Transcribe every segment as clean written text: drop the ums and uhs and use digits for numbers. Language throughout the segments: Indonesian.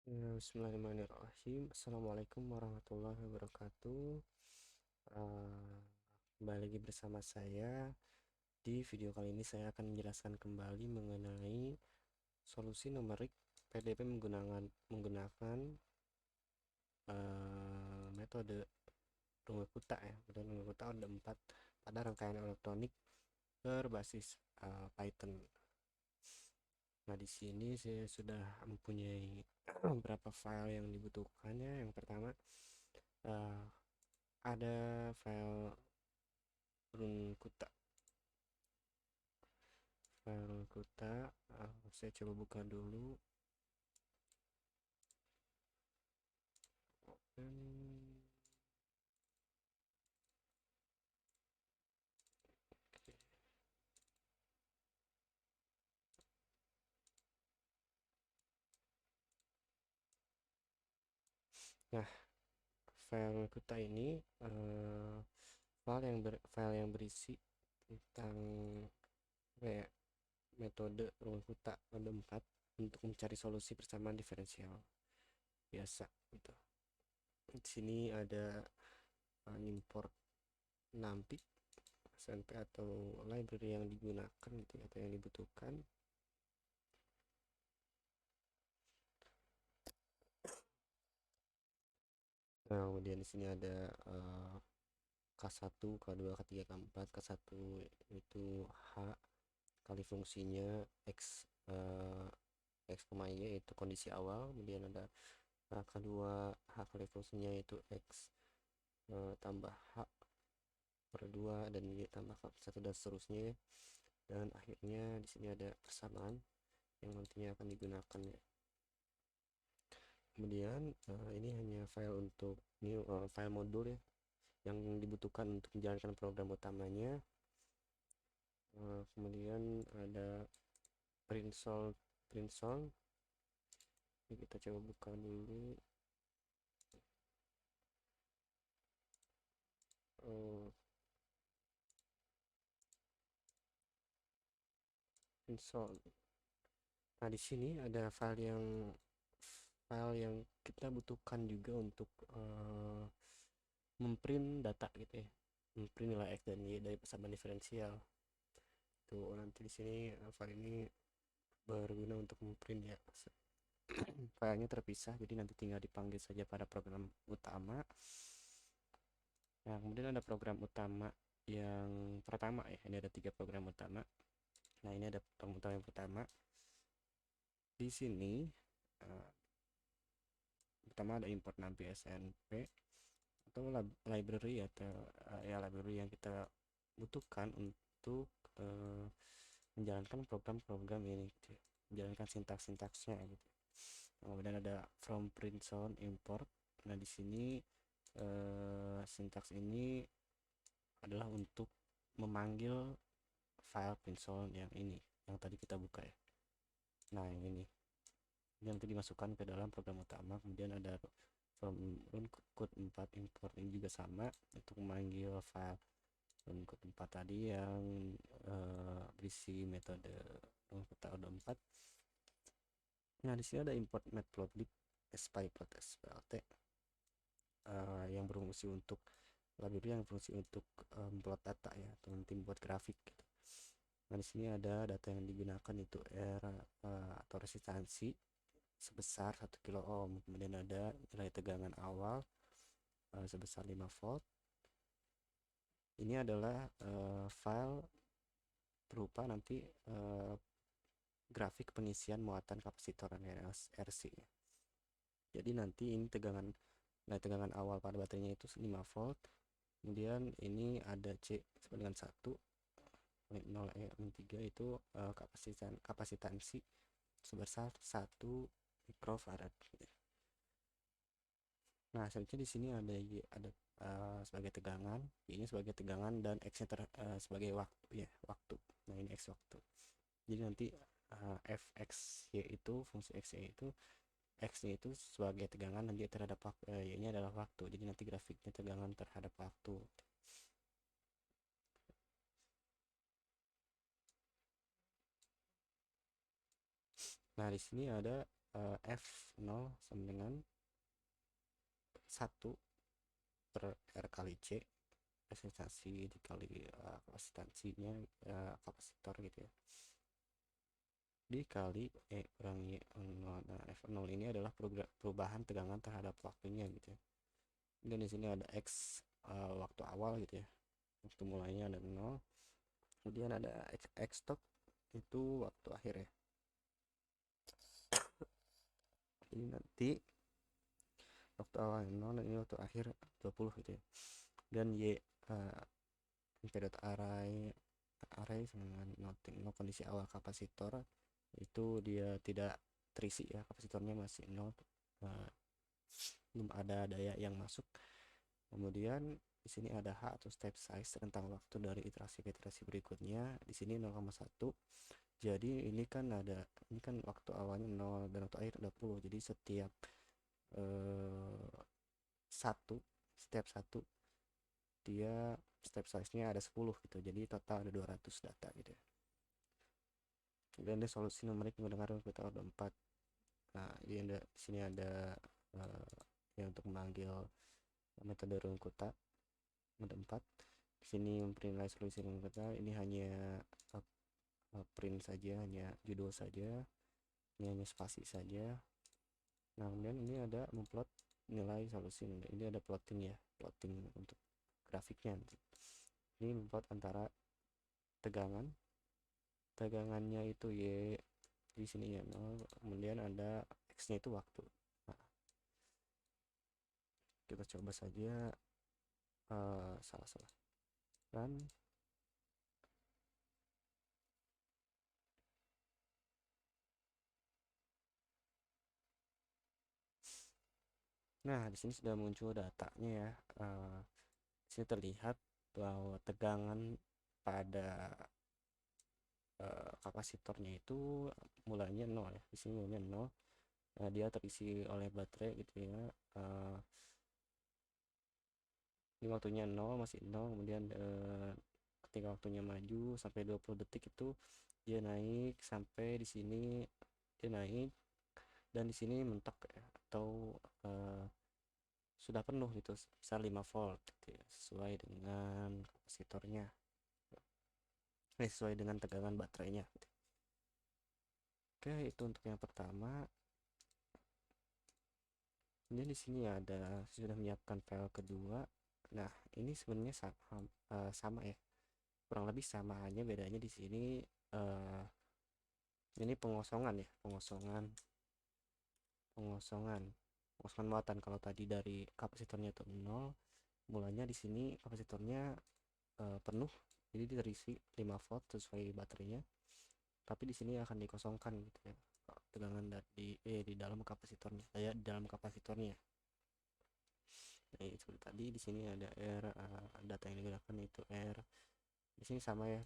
Bismillahirrahmanirrahim. Assalamualaikum warahmatullahi wabarakatuh. Eh, Kembali lagi bersama saya. Di video kali ini saya akan menjelaskan kembali mengenai solusi numerik PDP menggunakan metode runge Kutta ya. Metode runge Kutta ada 4 pada rangkaian elektronik berbasis Python. Nah, di sini saya sudah mempunyai beberapa file yang dibutuhkannya. Yang pertama, eh, ada file run Kutta. File Kutta, saya coba buka dulu. Hmm, Nah, file Kutta ini file yang berisi tentang kayak metode run Kutta ada 4 untuk mencari solusi persamaan diferensial biasa gitu. Di sini ada import NumPy, SNP atau library yang digunakan gitu atau yang dibutuhkan. Nah, kemudian di sini ada K1, K2, K3, K4. K1 itu H kali fungsinya X, X, Y itu kondisi awal. Kemudian ada K2, H kali fungsinya itu X tambah H per 2 dan Y tambah K1 dan seterusnya. Dan akhirnya di sini ada persamaan yang nantinya akan digunakan ya. Kemudian ini hanya file untuk file modul ya yang dibutuhkan untuk menjalankan program utamanya. Kemudian ada print song. Ini kita coba buka dulu. uh, Print song. Nah, di sini ada file yang kita butuhkan juga untuk memprint data gitu ya, memprint nilai X dan Y dari persamaan diferensial. Tuh nanti di sini file ini berguna untuk memprint ya. Filenya terpisah, jadi nanti tinggal dipanggil saja pada program utama. Nah, kemudian ada program utama yang pertama ya. Ini ada 3 program utama. Nah, ini ada program utama yang pertama. Di sini uh, pertama ada import NumPy SNP atau library atau ya library yang kita butuhkan untuk menjalankan program-program ini gitu ya. Menjalankan sintaks-sintaksnya gitu. Kemudian ada from print sound import. Nah, di sini sintaks ini adalah untuk memanggil file print sound yang ini yang tadi kita buka ya. Nah, yang ini nanti dimasukkan ke dalam program utama. Kemudian ada from run code 4 import, ini juga sama untuk memanggil file run code 4 tadi yang berisi metode run code 4. Nah, di sini ada import matplotlib spy.splt yang berfungsi untuk library yang berfungsi untuk plot data ya, atau nanti buat grafik gitu. Nah, di sini ada data yang digunakan itu R atau resistansi sebesar 1 kilo ohm. Kemudian ada nilai tegangan awal sebesar 5 volt. Ini adalah file berupa nanti grafik pengisian muatan kapasitor RC. Jadi nanti ini nilai tegangan awal pada baterainya itu 5 volt. Kemudian ini ada C sama dengan 1, 0 3 itu kapasitansi sebesar 1 mikrofarad. Nah, selanjutnya di sini ada sebagai tegangan, ini sebagai tegangan dan X-nya sebagai waktu ya, waktu. Nah, ini X waktu. Jadi nanti fx y itu fungsi x y itu X-nya itu sebagai tegangan dan dia terhadap Y-nya adalah waktu. Jadi nanti grafiknya tegangan terhadap waktu. Nah, di sini ada F0 sama dengan 1 per R kali C, resistasi dikali kapasitansinya, kapasitor gitu ya, dikali E kurangi 0. Nah, F0 ini adalah perubahan tegangan terhadap waktunya gitu ya. Dan di sini ada X waktu awal gitu ya, waktu mulainya ada 0, kemudian ada X stop itu waktu akhir ya. Ini nanti waktu awal 0 dan ini waktu akhir 20 gitu ya. Dan Y period array sama dengan noting 0, kondisi awal kapasitor itu dia tidak terisi ya, kapasitornya masih 0, belum ada daya yang masuk. Kemudian di sini ada H atau step size, rentang waktu dari iterasi ke iterasi berikutnya. Di sini 0,1. Jadi ini kan waktu awalnya 0 dan waktu akhir 20. Jadi setiap setiap satu dia step size-nya ada 10 gitu. Jadi total ada 200 data gitu ya. Dan ada solusi numerik menggunakan kita ada 4. Nah, di sini ada yang untuk memanggil metode Runkuta ada 4. Di sini memperinilai solusi Runkuta, ini hanya print saja, hanya judul saja, ini hanya spasi saja. Nah, kemudian ini ada memplot nilai solusi, ini ada plotting ya, plotting untuk grafiknya nanti. Ini memplot antara tegangannya itu Y, di sini ya 0, kemudian ada X nya itu waktu. Nah, kita coba saja salah run. Nah, di sini sudah muncul datanya ya. Di sini terlihat bahwa tegangan pada kapasitornya itu mulainya 0 ya. Di sini mulainya 0. Nah, dia terisi oleh baterai gitu ya. Ini waktunya 0, masih 0, kemudian ketika waktunya maju sampai 20 detik itu dia naik sampai di sini, dia naik dan di sini mentok ya, atau sudah penuh gitu, besar 5 volt gitu ya, sesuai dengan kapasitornya, sesuai dengan tegangan baterainya gitu. Oke, itu untuk yang pertama. Kemudian di sini ada sudah menyiapkan file kedua. Nah, ini sebenarnya sama ya, kurang lebih sama, hanya bedanya di sini ini pengosongan ya, pengosongan muatan. Kalau tadi dari kapasitornya itu 0, mulanya di sini kapasitornya penuh, jadi terisi 5 volt sesuai baterainya, tapi di sini akan dikosongkan gitu ya, tegangan di dalam kapasitornya, daya di dalam kapasitornya. Nah, seperti tadi di sini ada R, data yang digunakan itu R. Di sini sama ya,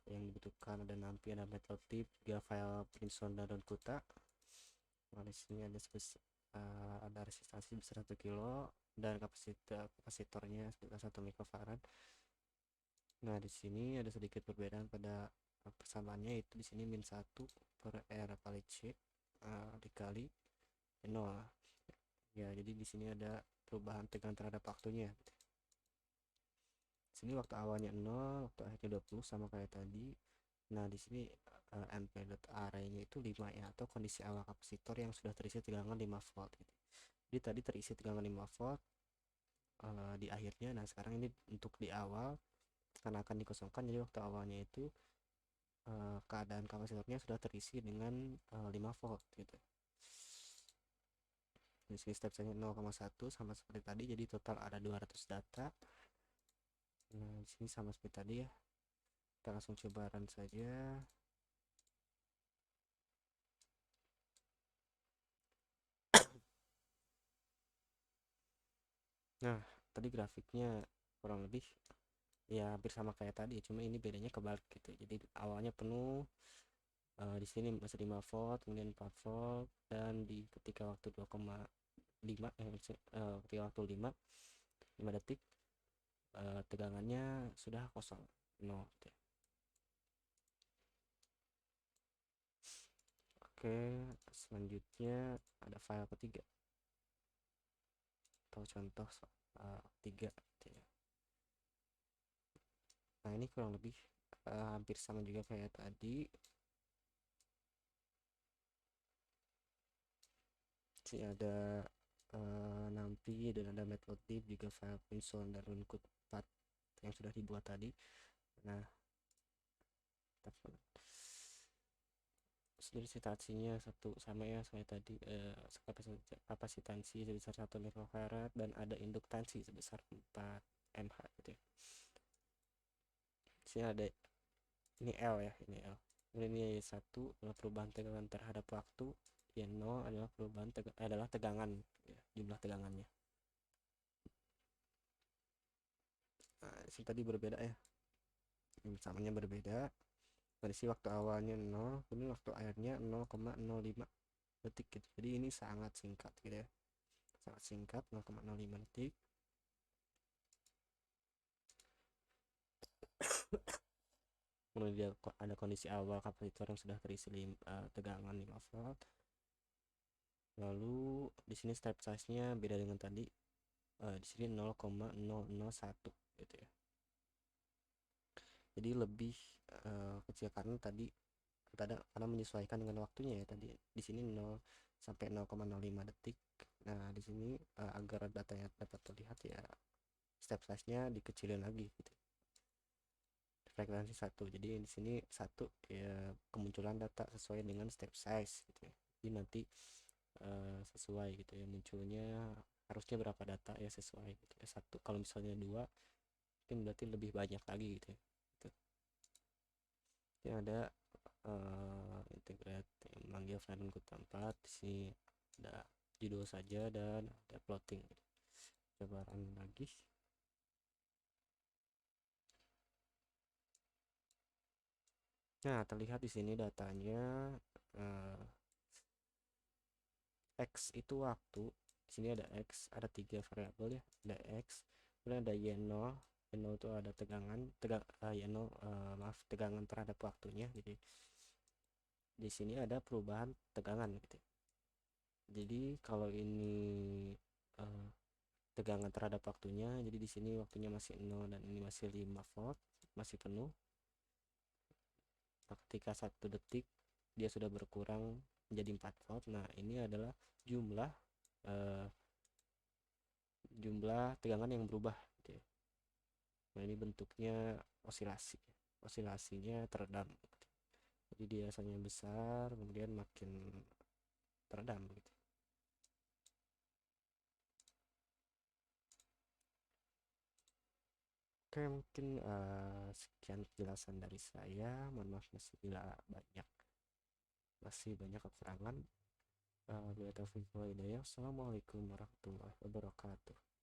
yang dibutuhkan ada NAMPI, ada metal tip, juga file Princeton dan Runkuta. Nah, di sini ada resistansi besar 1 kilo dan kapasitornya sekitar 1 mikrofarad. Nah, di sini ada sedikit perbedaan pada persamaannya, itu di sini min 1 per R kali C dikali 0 ya. Jadi di sini ada perubahan tegangan terhadap waktunya. Di sini waktu awalnya 0, waktu akhirnya 20 sama kayak tadi. Nah, di sini array-nya itu 5 ya, atau kondisi awal kapasitor yang sudah terisi tegangan 5 volt gitu. Jadi tadi terisi tegangan 5 volt di akhirnya. Nah, sekarang ini untuk di awal karena akan dikosongkan, jadi waktu awalnya itu keadaan kapasitornya sudah terisi dengan 5 volt gitu. Di sini step saya 0,1 sama seperti tadi, jadi total ada 200 data. Nah, di sini sama seperti tadi ya. Kita langsung coba run saja. Nah, tadi grafiknya kurang lebih ya hampir sama kayak tadi, cuma ini bedanya kebalik gitu. Jadi awalnya penuh, di sini masih 5 volt, kemudian 4 volt, dan di ketika waktu 2,5 ketika waktu 5 detik tegangannya sudah kosong, 0 gitu ya. Oke, selanjutnya ada file ketiga atau contoh tiga gitu ya. Nah ini kurang lebih hampir sama juga kayak tadi. Sini ada numpy dan ada matplotlib, juga file console dan runcode 4 yang sudah dibuat tadi. Nah spesifikasinya satu sama ya saya tadi, kapasitansi sebesar 1 mikrofarad dan ada induktansi sebesar 4 mH gitu ya. Sini ada ini L ya, ini L. Kemudian ini 1 adalah perubahan tegangan terhadap waktu, yang 0 adalah adalah tegangan ya, jumlah tegangannya. Nah, sini tadi berbeda ya, samanya berbeda. Dari si waktu awalnya 0, kemudian waktu akhirnya 0,05 detik gitu. Jadi ini sangat singkat gitu ya, sangat singkat, 0,05 detik. Kemudian ada kondisi awal kapasitor yang sudah terisi tegangan 5 volt. Lalu di sini step size-nya beda dengan tadi, di sini 0,001 gitu ya. Jadi lebih kecil karena tadi karena menyesuaikan dengan waktunya ya, tadi di sini 0 sampai 0,05 detik. Nah di sini agar datanya dapat terlihat ya, step size-nya dikecilin lagi gitu. Frekuensi 1, jadi di sini 1 ya, kemunculan data sesuai dengan step size gitu ya. Jadi nanti sesuai gitu ya, munculnya harusnya berapa data ya, sesuai gitu ya. 1, kalau misalnya 2 mungkin berarti lebih banyak lagi gitu ya gitu. Ini ada integrate yang memanggil file code 4. Di sini ada judul saja dan ada plotting gitu. Coba run lagi. Nah terlihat di sini datanya X itu waktu. Di sini ada X, ada 3 variabel ya, ada X, kemudian ada Y0. Y0 itu ada Y0, maaf, tegangan terhadap waktunya. Jadi di sini ada perubahan tegangan gitu. Jadi kalau ini tegangan terhadap waktunya, jadi di sini waktunya masih 0 dan ini masih 5 volt, masih penuh. Ketika 1 detik dia sudah berkurang menjadi 4 volt. Nah ini adalah jumlah tegangan yang berubah gitu ya. Nah ini bentuknya osilasinya teredam gitu. Jadi dia asalnya besar kemudian makin teredam gitu. Oke, mungkin sekian penjelasan dari saya. Mohon maaf bila masih banyak kekurangan. Assalamualaikum warahmatullahi wabarakatuh.